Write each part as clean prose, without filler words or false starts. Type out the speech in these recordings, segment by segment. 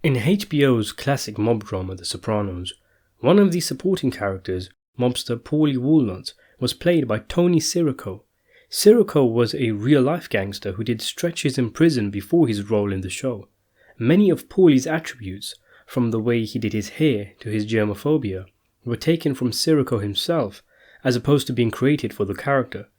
In HBO's classic mob drama The Sopranos, one of the supporting characters, mobster Paulie Walnuts, was played by Tony Sirico. Sirico was a real-life gangster who did stretches in prison before his role in the show. Many of Paulie's attributes, from the way he did his hair to his germophobia, were taken from Sirico himself, as opposed to being created for the character.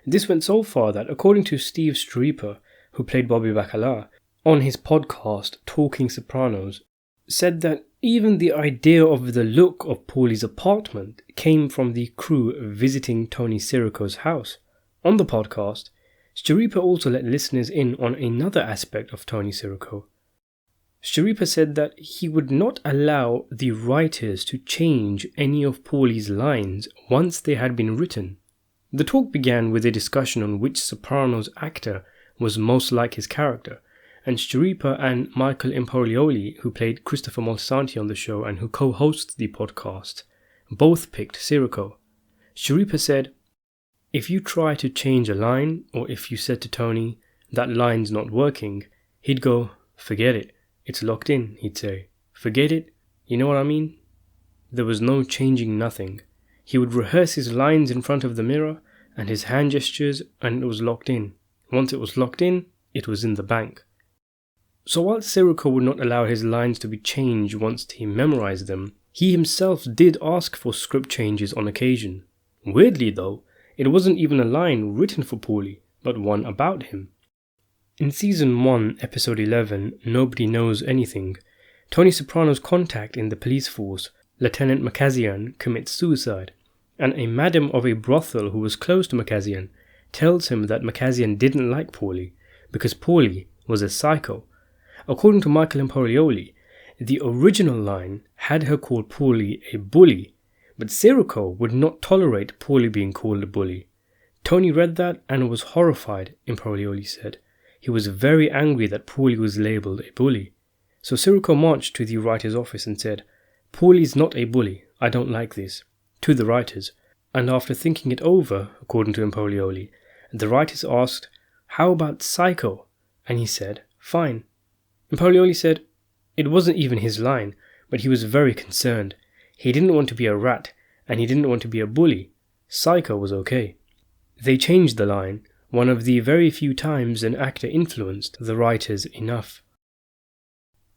This went so far that, according to Steve Schirripa, who played Bobby Bacala, on his podcast Talking Sopranos, said that even the idea of the look of Paulie's apartment came from the crew visiting Tony Sirico's house. On the podcast, Schirripa also let listeners in on another aspect of Tony Sirico. Schirripa said that he would not allow the writers to change any of Paulie's lines once they had been written. The talk began with a discussion on which Sopranos actor was most like his character, and Schirripa and Micael Imperioli, who played Christopher Moltisanti on the show and who co-hosts the podcast, both picked Sirico. Schirripa said, "If you try to change a line, or if you said to Tony, that line's not working, he'd go, forget it, it's locked in," he'd say. Forget it, you know what I mean? There was no changing nothing. He would rehearse his lines in front of the mirror and his hand gestures, and it was locked in. Once it was locked in, it was in the bank. So while Sirico would not allow his lines to be changed once he memorized them, he himself did ask for script changes on occasion. Weirdly though, it wasn't even a line written for Paulie, but one about him. In Season 1, Episode 11, Nobody Knows Anything, Tony Soprano's contact in the police force, Lieutenant Micael, commits suicide, and a madam of a brothel who was close to Micael tells him that Micael didn't like Paulie because Paulie was a psycho. According to Micael Imperioli, the original line had her call Paulie a bully, but Sirico would not tolerate Paulie being called a bully. Tony read that and was horrified, Imperioli said. He was very angry that Paulie was labelled a bully. So Sirico marched to the writer's office and said, "Paulie's not a bully, I don't like this," to the writers. And after thinking it over, according to Imperioli, the writers asked, "How about psycho?" And he said, "Fine." Imperioli said it wasn't even his line, but he was very concerned. He didn't want to be a rat, and he didn't want to be a bully. Psycho was okay. They changed the line, one of the very few times an actor influenced the writers enough.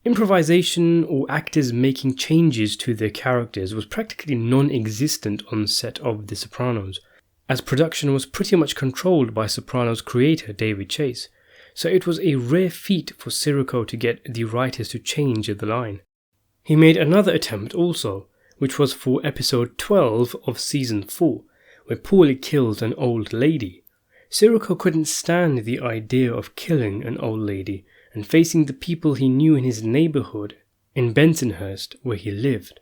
Improvisation or actors making changes to their characters was practically non-existent on set of The Sopranos, as production was pretty much controlled by Sopranos creator David Chase. So it was a rare feat for Sirico to get the writers to change the line. He made another attempt also, which was for episode 12 of season 4, where Paulie kills an old lady. Sirico couldn't stand the idea of killing an old lady and facing the people he knew in his neighbourhood in Bensonhurst where he lived.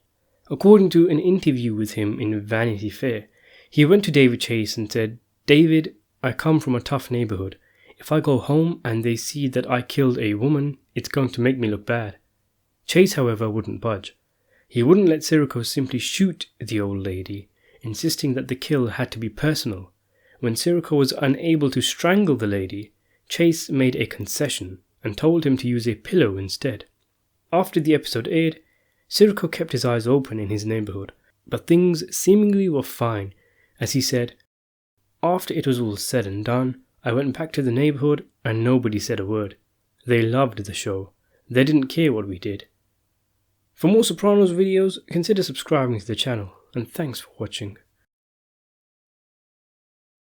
According to an interview with him in Vanity Fair, he went to David Chase and said, "David, I come from a tough neighbourhood. If I go home and they see that I killed a woman, it's going to make me look bad." Chase, however, wouldn't budge. He wouldn't let Sirico simply shoot the old lady, insisting that the kill had to be personal. When Sirico was unable to strangle the lady, Chase made a concession and told him to use a pillow instead. After the episode aired, Sirico kept his eyes open in his neighbourhood, but things seemingly were fine, as he said, "After it was all said and done, I went back to the neighbourhood and nobody said a word. They loved the show. They didn't care what we did." For more Sopranos videos, consider subscribing to the channel, and thanks for watching.